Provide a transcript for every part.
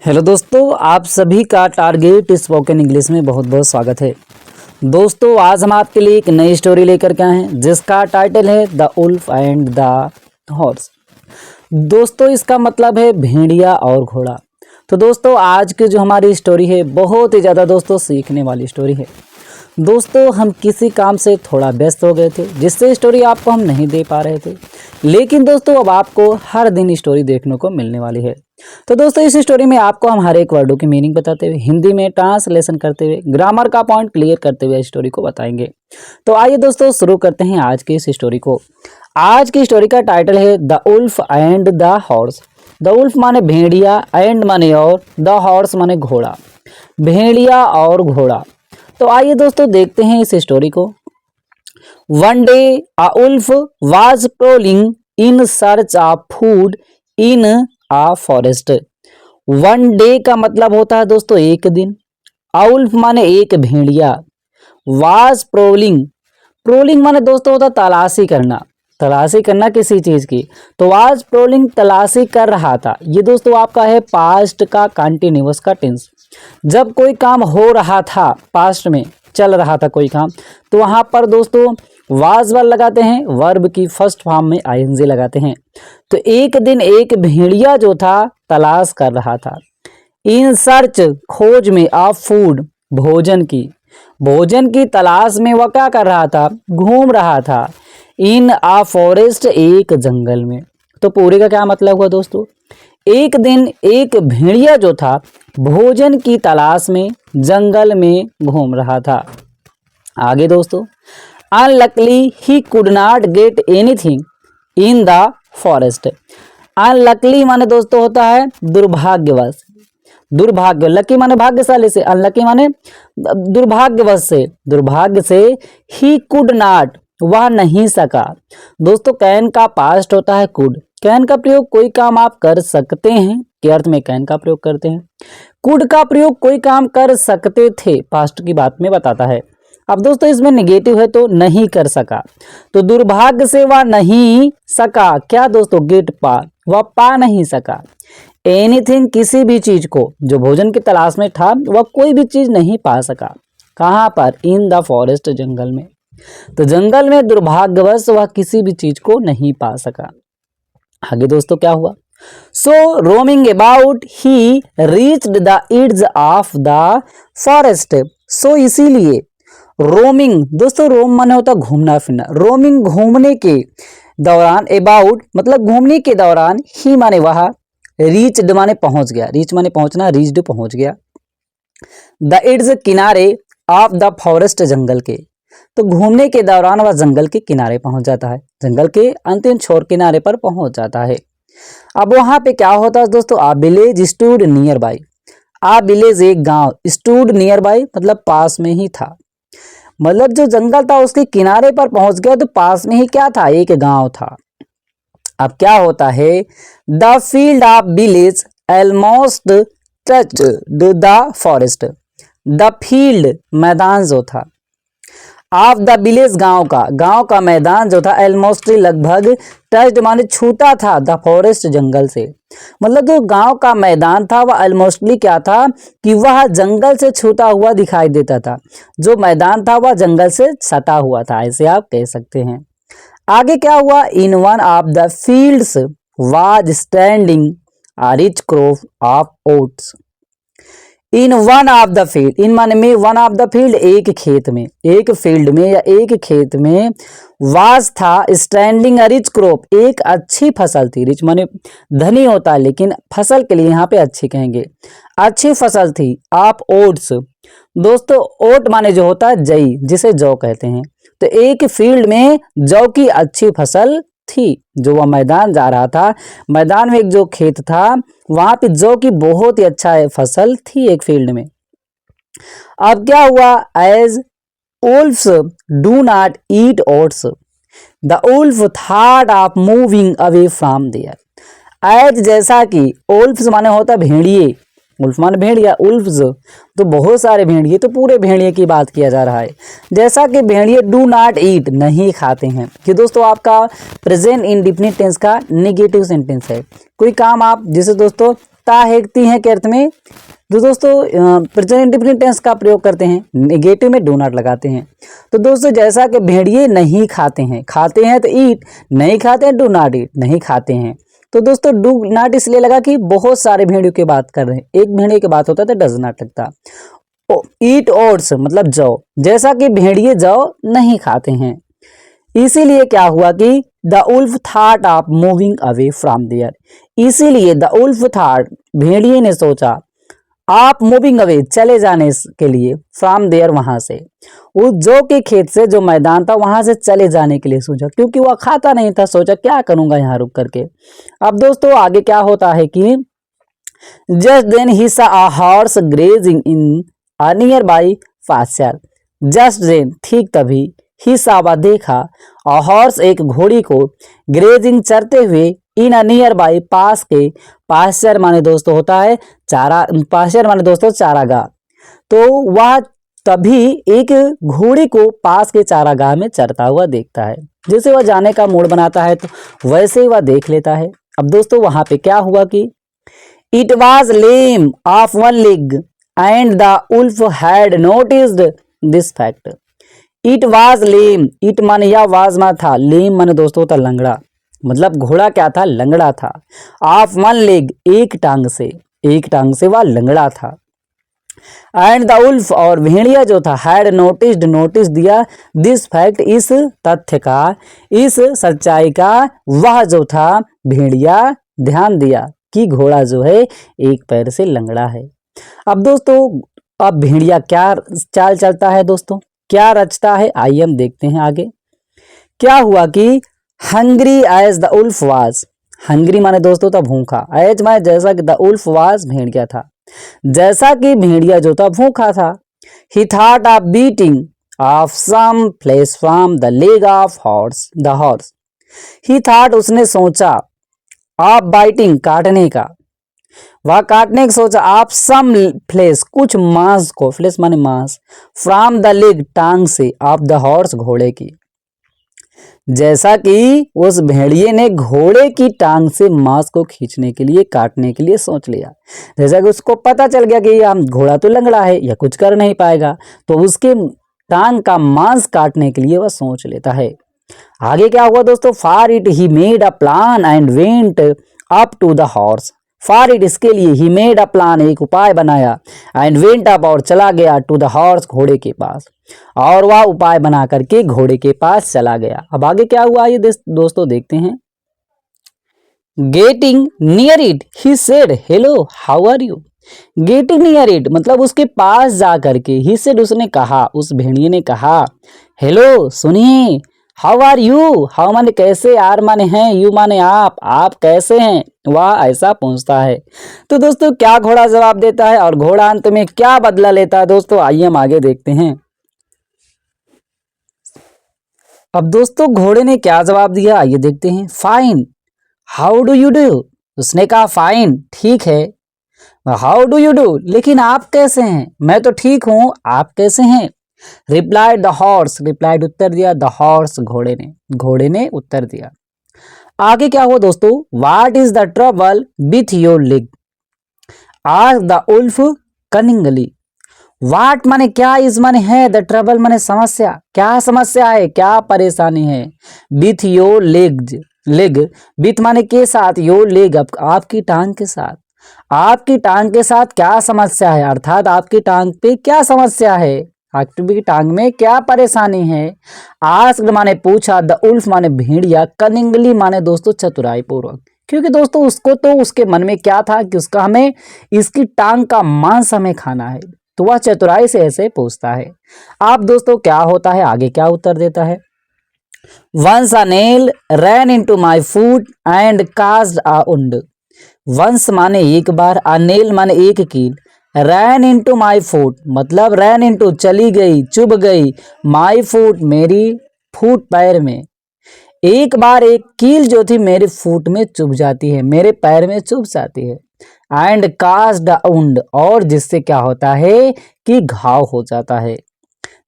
Hello दोस्तों, आप सभी का टारगेट स्पोकन इंग्लिश में बहुत बहुत स्वागत है। दोस्तों, आज हम आपके लिए एक नई स्टोरी लेकर के आए हैं जिसका टाइटल है the wolf and the horse. दोस्तों, इसका मतलब है भेड़िया और घोड़ा। तो दोस्तों, आज की जो हमारी स्टोरी है बहुत ही ज़्यादा दोस्तों सीखने वाली स्टोरी है। दोस्तों, हम किसी काम से थोड़ा व्यस्त हो गए थे जिससे स्टोरी आपको हम नहीं दे पा रहे थे, लेकिन दोस्तों अब आपको हर दिन स्टोरी देखने को मिलने वाली है। तो दोस्तों, इस स्टोरी में आपको हम हर एक वर्डों की मीनिंग बताते हुए, हिंदी में ट्रांसलेशन करते हुए, ग्रामर का पॉइंट क्लियर करते हुए स्टोरी को बताएंगे। तो आइए दोस्तों शुरू करते हैं आज की इस स्टोरी को। आज की स्टोरी का टाइटल है the wolf and the horse. The wolf माने भेड़िया, एंड माने और, द हॉर्स माने घोड़ा। भेड़िया और घोड़ा। तो आइए दोस्तों देखते हैं इस स्टोरी को। One day a wolf was prowling in search of food in a forest। One day का मतलब होता है दोस्तों एक दिन। a wolf माने एक भेड़िया। was prowling, प्रोलिंग माने दोस्तों होता तलाशी करना, तलाशी करना किसी चीज की। तो was prowling तलाशी कर रहा था। ये दोस्तों आपका है पास्ट का कंटिन्यूअस का टेंस। जब कोई काम हो रहा था, पास्ट में चल रहा था कोई काम, तो वहां पर दोस्तों वाज वर्ब लगाते हैं, वर्ब की फर्स्ट फॉर्म में आईएनजी लगाते हैं। तो एक दिन एक भेड़िया जो था तलाश कर रहा था। इन सर्च खोज में, ऑफ फूड भोजन की तलाश में वह क्या कर रहा था, घूम रहा था। इन आ फॉरेस्ट एक जंगल में। तो पूरे का क्या मतलब हुआ दोस्तों, एक दिन एक भेड़िया जो था भोजन की तलाश में जंगल में घूम रहा था। आगे दोस्तों, unluckily he could not get anything in the forest. Unluckily माने दोस्तों होता है दुर्भाग्यवश, दुर्भाग्य, लकी माने भाग्यशाली से, अनलकी माने दुर्भाग्यवश से, दुर्भाग्य से। ही कुड नॉट वह नहीं सका। दोस्तों कैन का पास्ट होता है कुड। कैन का प्रयोग कोई काम आप कर सकते हैं के अर्थ में कैन का प्रयोग करते हैं। कुड का प्रयोग कोई काम कर सकते थे, पास्ट की बात में बताता है। अब दोस्तों इसमें नेगेटिव है तो नहीं कर सका। तो दुर्भाग्य से वह नहीं सका क्या दोस्तों, गेट पा, वह पा नहीं सका। एनीथिंग किसी भी चीज को, जो भोजन की तलाश में था वह कोई भी चीज नहीं पा सका। कहाँ पर, इन द फॉरेस्ट जंगल में। तो जंगल में दुर्भाग्यवश वह किसी भी चीज को नहीं पा सका। आगे दोस्तों क्या हुआ, so roaming about he reached the edge of the forest. So इसीलिए रोमिंग, दोस्तों रोम माने होता घूमना फिरना, रोमिंग घूमने के दौरान, अबाउट मतलब घूमने के दौरान, ही माने वह, रीच्ड माने पहुंच गया, रीच माने पहुंचना, रीच्ड पहुंच गया। द एड्ज किनारे, ऑफ द फॉरेस्ट जंगल के। तो घूमने के दौरान वह जंगल के किनारे पहुंच जाता है, जंगल के अंतिम छोर किनारे पर पहुंच जाता है। अब वहां पे क्या होता है दोस्तों, a village stood nearby. A village एक गांव, स्टूड नियर बाई मतलब पास में ही था। मतलब जो जंगल था उसके किनारे पर पहुंच गया तो पास में ही क्या था, एक गांव था। अब क्या होता है, the field of village almost touched the forest. The field मैदान जो था, ऑफ द विलेज गांव का मैदान जो था, ऑलमोस्ट लगभग, टच्ड माने छूता था, द फॉरेस्ट जंगल से। मतलब जो गांव का मैदान था वह ऑलमोस्टली क्या था कि वह जंगल से छूता हुआ दिखाई देता था। जो मैदान था वह जंगल से सटा हुआ था, ऐसे आप कह सकते हैं। आगे क्या हुआ, in one of the fields was standing a rich crop of oats. In one of the field, in माने में, वन ऑफ द फील्ड एक खेत में, एक फील्ड में या एक खेत में, वाज था, स्टैंडिंग अ रिच क्रॉप एक अच्छी फसल थी। रिच माने धनी होता है, लेकिन फसल के लिए यहाँ पे अच्छी कहेंगे, अच्छी फसल थी। ऑफ ओट्स, दोस्तों ओट माने जो होता है जई, जिसे जौ कहते हैं। तो एक फील्ड में जौ की अच्छी फसल थी। जो वह मैदान जा रहा था, मैदान में एक जो खेत था वहां पे जौ की बहुत ही अच्छा फसल थी एक फील्ड में। अब क्या हुआ, as wolves do not eat oats the wolf thought of moving away from there. As जैसा कि, wolves माने होता भेड़िए, उल्फ माने भेड़िया, उल्फ्स तो बहुत सारे भेड़िए, तो पूरे भेड़िए की बात किया जा रहा है। जैसा कि भेड़िए डू नॉट ईट नहीं खाते हैं, कि दोस्तों आपका प्रेजेंट इंडेफिनिट टेंस का नेगेटिव सेंटेंस है। कोई काम आप जिसे दोस्तों ताकती हैं के अर्थ में तो दोस्तों प्रेजेंट इंडेफिनिट टेंस का प्रयोग करते हैं, नेगेटिव में डू नॉट लगाते हैं। तो दोस्तों जैसा कि भेड़िए नहीं खाते हैं, खाते हैं तो ईट, नहीं खाते हैं डू नॉट ईट, नहीं खाते हैं। तो दोस्तों डू नॉट इसलिए लगा कि बहुत सारे भेड़ियों की बात कर रहे हैं, एक भेड़िए की बात होता है तो डज नॉट लगता। ईट ओट्स मतलब जौ, जैसा कि भेड़िए जौ नहीं खाते हैं, इसीलिए क्या हुआ कि the wolf thought of moving away from there, इसीलिए द उल्फ थॉट भेड़िए ने सोचा आप मूविंग अवे चले जाने के लिए, फ्रॉम देयर वहां से, उस जौ के खेत से जो मैदान था वहां से चले जाने के लिए सोचा, क्योंकि वह खाता नहीं था, सोचा क्या करूंगा यहाँ रुक करके। अब दोस्तों आगे क्या होता है कि just then he saw a horse grazing in a nearby pasture, just then ठीक तभी, ही सॉ वह देखा, अ हॉर्स एक घोड़ी को, ग्रेजिंग चरते हुए, इन अ नियर बाई पास के, पास्चर माने दोस्तों होता है चारा, पास्चर माने दोस्तों चारागाह। तो वह तभी एक घोड़ी को पास के चारागाह में चरता हुआ देखता है, जैसे वह जाने का मूड बनाता है तो वैसे ही वह देख लेता है। अब दोस्तों वहां पे क्या हुआ कि it was lame of one leg and the wolf had noticed this fact. It was lame, it माने या वाज मा था, लेम माने दोस्तों होता लंगड़ा, मतलब घोड़ा क्या था, लंगड़ा था। ऑफ वन लेग एक टांग से, एक टांग से वह लंगड़ा था। एंड द उल्फ और भेड़िया जो था, हैड नोटिस्ड नोटिस दिया, दिस फैक्ट इस तथ्य का, इस सच्चाई का, वह जो था भेड़िया ध्यान दिया कि घोड़ा जो है एक पैर से लंगड़ा है। अब दोस्तों अब भेड़िया क्या चाल चलता है दोस्तों, क्या रचता है, आइए हम देखते हैं आगे। क्या हुआ कि hungry as the wolf was, hungry माने दोस्तों था भूखा, एज माने जैसा कि द उल्फ वाज भेड़िया था, जैसा कि भेड़िया जो था भूखा था। He thought of beating of some flesh from the leg of horse, the horse, he thought उसने सोचा, ऑफ बाइटिंग काटने का, वह काटने की सोचा, आप सम फ्लेश कुछ मांस को, फ्लेश माने मांस, फ्रॉम द लेग टांग से, ऑफ द हॉर्स घोड़े की, जैसा कि उस भेड़िए ने घोड़े की टांग से मांस को खींचने के लिए, काटने के लिए सोच लिया। जैसा कि उसको पता चल गया कि हम घोड़ा तो लंगड़ा है या कुछ कर नहीं पाएगा, तो उसके टांग का मांस काटने के लिए वह सोच लेता है। आगे क्या हुआ दोस्तों, for it he made a plan and went up to the horse, for it इसके लिए, ही मेड अ प्लान एक उपाय बनाया, एंड वेंट अप और चला गया, टू द हॉर्स घोड़े के पास, और वह उपाय बना करके घोड़े के पास चला गया। अब आगे क्या हुआ ये दोस्तों देखते हैं। Getting near it he said hello how are you, getting near it मतलब उसके पास जा करके, ही सेड उसने कहा, उस भेड़िए ने कहा, हेलो सुनिए, हाउ आर यू, हाउ माने कैसे, आर माने हैं, यू माने आप कैसे हैं, वह ऐसा पूछता है। तो दोस्तों क्या घोड़ा जवाब देता है और घोड़ा अंत में क्या बदला लेता है दोस्तों, आइए हम आगे देखते हैं। अब दोस्तों घोड़े ने क्या जवाब दिया, आइए देखते हैं। Fine how do you do, उसने कहा फाइन ठीक है, हाउ डू यू डू लेकिन आप कैसे हैं, मैं तो ठीक हूं, आप कैसे हैं। रिप्लाइड द हॉर्स, रिप्लाइड उत्तर दिया, द हॉर्स घोड़े ने उत्तर दिया। आगे क्या हुआ दोस्तों, what is the trouble with your leg, asked the wolf cunningly, what माने क्या, इज माने है, द ट्रबल माने समस्या, क्या समस्या है, क्या परेशानी है। With your leg, leg with माने के साथ, योर लेग आपकी टांग के साथ, आपकी टांग के साथ क्या समस्या है, अर्थात आपकी टांग पे क्या समस्या है, आपकी टांग में क्या परेशानी है। आस्क्ड माने पूछा, द उल्फ माने भेड़िया, कनिंगली माने दोस्तों चतुराई पूर्वक, क्योंकि दोस्तों उसको तो उसके मन में क्या था कि उसका हमें इसकी टांग का मांस हमें खाना है, तो वह चतुराई से ऐसे पूछता है। आप दोस्तों क्या होता है, आगे क्या उत्तर देता है। Once a nail ran into my foot and caused a wound, once माने एक बार, अ नेल माने एक कील, रैन इनटू माय फूट मतलब रैन इनटू चली गई, चुभ गई, माय फूट मेरी फूट पैर में, एक बार एक कील जो थी मेरे फूट में चुभ जाती है, मेरे पैर में चुभ जाती है। एंड कास्ड अ वुंड और जिससे क्या होता है कि घाव हो जाता है,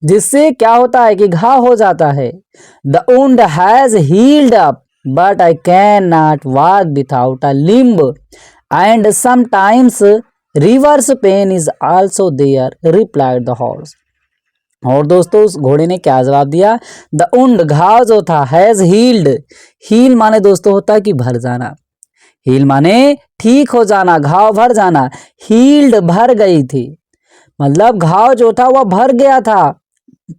जिससे क्या होता है कि घाव हो जाता है। The wound has healed up but I can not walk without a limp and sometimes reverse pain is also there, replied the horse. और दोस्तों उस घोड़े ने क्या जवाब दिया? द उंड, घाव जो था, हैज हील्ड। हील माने दोस्तों होता है कि भर जाना, हील माने ठीक हो जाना, घाव भर जाना, हील्ड भर गई थी, मतलब घाव जो था वह भर गया था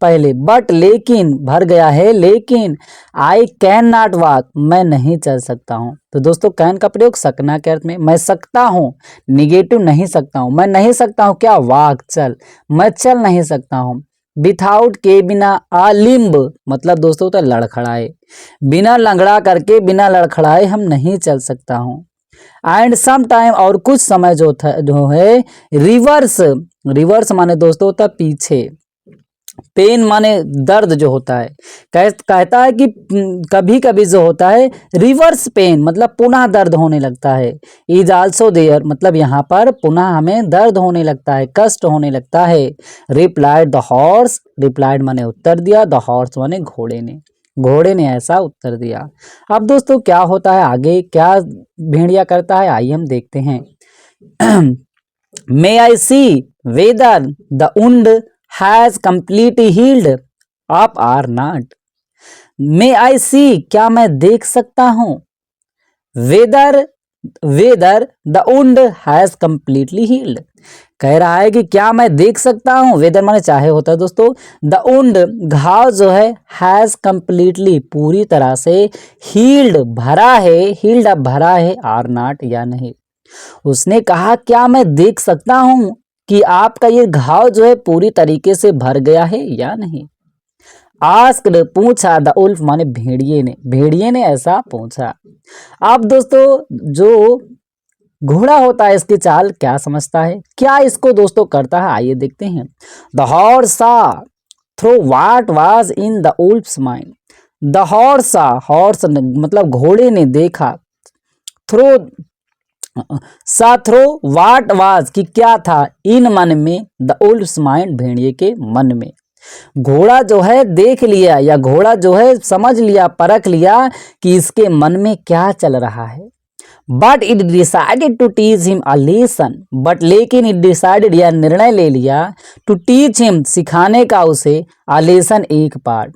पहले, बट लेकिन भर गया है, लेकिन आई कैन नॉट वॉक, मैं नहीं चल सकता हूँ। तो दोस्तों कैन का प्रयोग सकना के अर्थ में, मैं सकता हूँ, निगेटिव नहीं सकता हूँ, मैं नहीं सकता हूँ क्या? वॉक, चल, मैं चल नहीं सकता हूँ। विथाउट के, बिना, आ लिम्ब मतलब दोस्तों तो लड़खड़ाए, बिना लंगड़ा करके, बिना लड़खड़ाए हम नहीं चल सकता हूँ। एंड सम टाइम, और कुछ समय जो था, जो है, रिवर्स, रिवर्स माने दोस्तों होता है पीछे, पेन माने दर्द जो होता है, कहता है कि कभी कभी जो होता है रिवर्स पेन मतलब पुनः दर्द होने लगता है, इज आल्सो देयर मतलब यहाँ पर पुनः हमें दर्द होने लगता है, कष्ट होने लगता है। रिप्लाइड द हॉर्स, रिप्लाइड माने उत्तर दिया, द हॉर्स माने घोड़े ने, घोड़े ने ऐसा उत्तर दिया। अब दोस्तों क्या होता है आगे, क्या भेड़िया करता है, आइए हम देखते हैं। May I see whether the wound has completely healed up or not. May I see, क्या मैं देख सकता हूं, whether, whether the wound has completely healed, कह रहा है कि क्या मैं देख सकता हूं, वेदर माने चाहे होता है दोस्तों, द उंड घाव जो है, हैज कंप्लीटली पूरी तरह से, हील्ड भरा है, हील्ड अप भरा है, आर नॉट या नहीं। उसने कहा क्या मैं देख सकता हूं कि आपका ये घाव जो है पूरी तरीके से भर गया है या नहीं। आस्क्ड पूछा, द उल्फ माने भेड़िए ने, भेड़िए ने ऐसा पूछा। अब दोस्तों जो घोड़ा होता है इसकी चाल क्या समझता है, क्या इसको दोस्तों करता है, आइए देखते हैं। The horse saw through what was in the wolf's mind. The horse saw, horse मतलब घोड़े ने देखा, थ्रो सा थ्रो वाट वाज कि क्या था, इन मन में, द उल्फ्स माइंड भेड़िए के मन में। घोड़ा जो है देख लिया, या घोड़ा जो है समझ लिया, परख लिया कि इसके मन में क्या चल रहा है। But it decided to teach him a lesson, but लेकिन इट डिसाइडेड या निर्णय ले लिया, टू टीच हिम सिखाने का उसे, अ लेसन एक पाठ,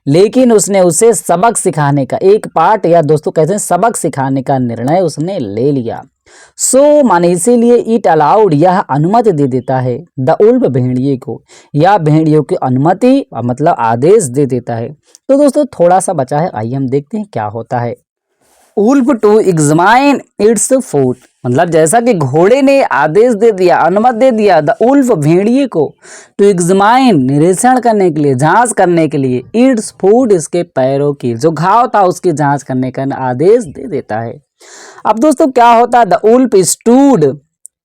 लेकिन उसने उसे सबक सिखाने का, एक पाठ या दोस्तों कहते हैं सबक सिखाने का निर्णय उसने ले लिया। सो माने इसीलिए, इट अलाउड यह अनुमति दे देता है, द उल्फ भेड़िए को, या भेड़ियों की अनुमति मतलब आदेश दे देता है। तो दोस्तों थोड़ा सा बचा है, आइए हम देखते हैं क्या होता है। Wolf to examine its food, मतलब जैसा कि घोड़े ने आदेश दे दिया, अनुमति दे दिया, द उल्फ भेड़िए को, टू एग्जामाइन निरीक्षण करने के लिए, जांच करने के लिए, इट्स फूड इसके पैरों की, जो घाव था उसकी जांच करने का आदेश दे देता है। अब दोस्तों क्या होता है, the wolf stood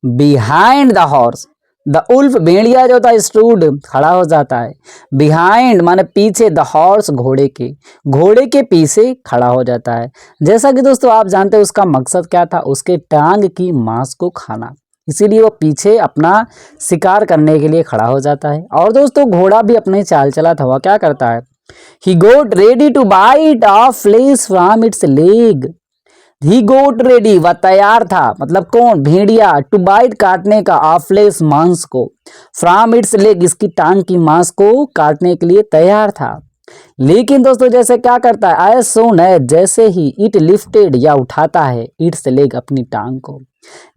behind the horse, the wolf भेड़िया जो था स्टूड खड़ा हो जाता है, बिहाइंड माने पीछे, द हॉर्स घोड़े के, घोड़े के पीछे खड़ा हो जाता है। जैसा कि दोस्तों आप जानते हैं उसका मकसद क्या था, उसके टांग की मांस को खाना, इसीलिए वो पीछे अपना शिकार करने के लिए खड़ा हो जाता है। और दोस्तों घोड़ा भी अपने चाल चला था, वह क्या करता है, he got ready to bite off flesh from its leg, he got ready वह तैयार था, मतलब कौन, भेड़िया, टू बाइट काटने का, ऑफ फ्लेश मांस को, फ्रॉम इट्स लेग इसकी टांग की मांस को काटने के लिए तैयार था। लेकिन दोस्तों जैसे क्या करता है, एज सून है जैसे ही, इट लिफ्टेड या उठाता है, इट्स लेग अपनी टांग को,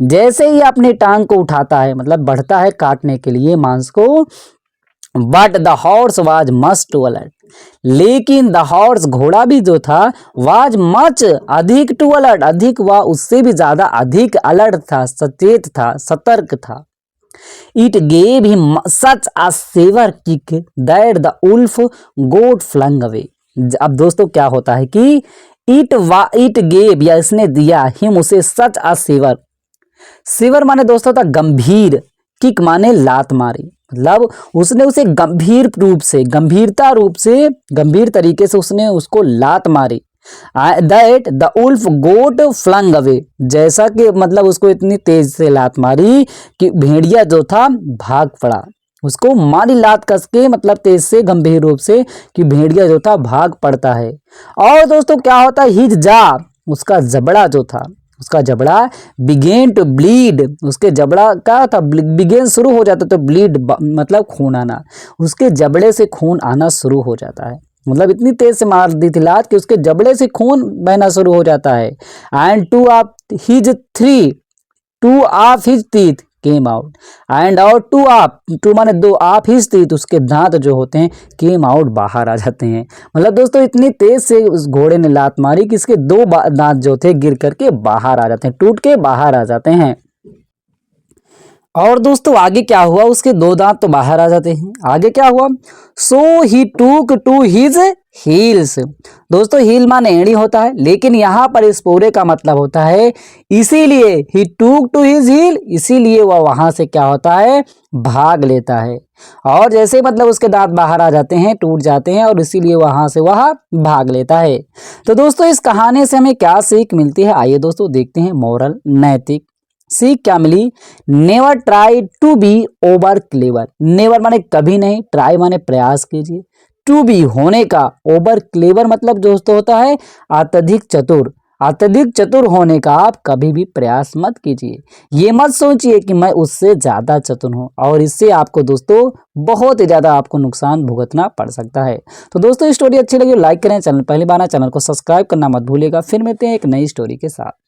जैसे ही अपनी टांग को उठाता है मतलब बढ़ता है काटने के लिए मांस को, but the horse was much too alert, लेकिन द हॉर्स घोड़ा भी जो था, वाज मच अधिक टू अलर्ट, अधिक वह उससे भी ज्यादा अधिक अलर्ट था, सचेत था, सतर्क था। It gave him such a severe kick that the wolf got flung away. अब दोस्तों क्या होता है कि इट गेव या इसने दिया, हिम उसे, सच अ सेवर, सेवर माने दोस्तों था गंभीर, किक माने लात मारी, मतलब उसने उसे गंभीर रूप से, गंभीरता रूप से, गंभीर तरीके से उसने उसको लात मारी। That the wolf got flung away, जैसा कि मतलब उसको इतनी तेज से लात मारी कि भेड़िया जो था भाग पड़ा, उसको मारी लात कस के, मतलब तेज से, गंभीर रूप से, कि भेड़िया जो था भाग पड़ता है। और दोस्तों क्या होता है, हिज जा, उसका जबड़ा जो था, उसका जबड़ा बिगेन टू ब्लीड, उसके जबड़ा का था बिगेन शुरू हो जाता, तो ब्लीड मतलब खून आना, उसके जबड़े से खून आना शुरू हो जाता है। मतलब इतनी तेज से मार दी थी लात कि उसके जबड़े से खून बहना शुरू हो जाता है। And two of his teeth came out, and और टू माने दो, ऑफ हिज टीथ, उसके दांत जो होते हैं केम आउट, बाहर आ जाते हैं। मतलब दोस्तों इतनी तेज से उस घोड़े ने लात मारी कि इसके दो दांत जो थे गिर करके बाहर आ जाते हैं, टूट के बाहर आ जाते हैं। और दोस्तों आगे क्या हुआ, उसके दो दांत तो बाहर आ जाते हैं, आगे क्या हुआ, सो ही टूक टू हिज हील्स। दोस्तों हील माने एड़ी होता है, लेकिन यहाँ पर इस पूरे का मतलब होता है इसीलिए ही टूक टू हिज हील, इसीलिए वह वहां से क्या होता है, भाग लेता है। और जैसे मतलब उसके दांत बाहर आ जाते हैं, टूट जाते हैं, और इसीलिए वहां से वह भाग लेता है। तो दोस्तों इस कहानी से हमें क्या सीख मिलती है, आइए दोस्तों देखते हैं। मोरल, नैतिक सीख क्या मिली, never try to be over clever. Never माने कभी नहीं, ट्राई माने प्रयास कीजिए, टू बी होने का, ओवर क्लेवर मतलब दोस्तों होता है अत्यधिक चतुर। अत्यधिक चतुर होने का आप कभी भी प्रयास मत कीजिए। ये मत सोचिए कि मैं उससे ज्यादा चतुर हूं, और इससे आपको दोस्तों बहुत ही ज्यादा आपको नुकसान भुगतना पड़ सकता है। तो दोस्तों स्टोरी अच्छी लगी लाइक करें, चैनल पहली बार चैनल को सब्सक्राइब करना मत भूलिएगा। फिर मिलते हैं एक नई स्टोरी के साथ।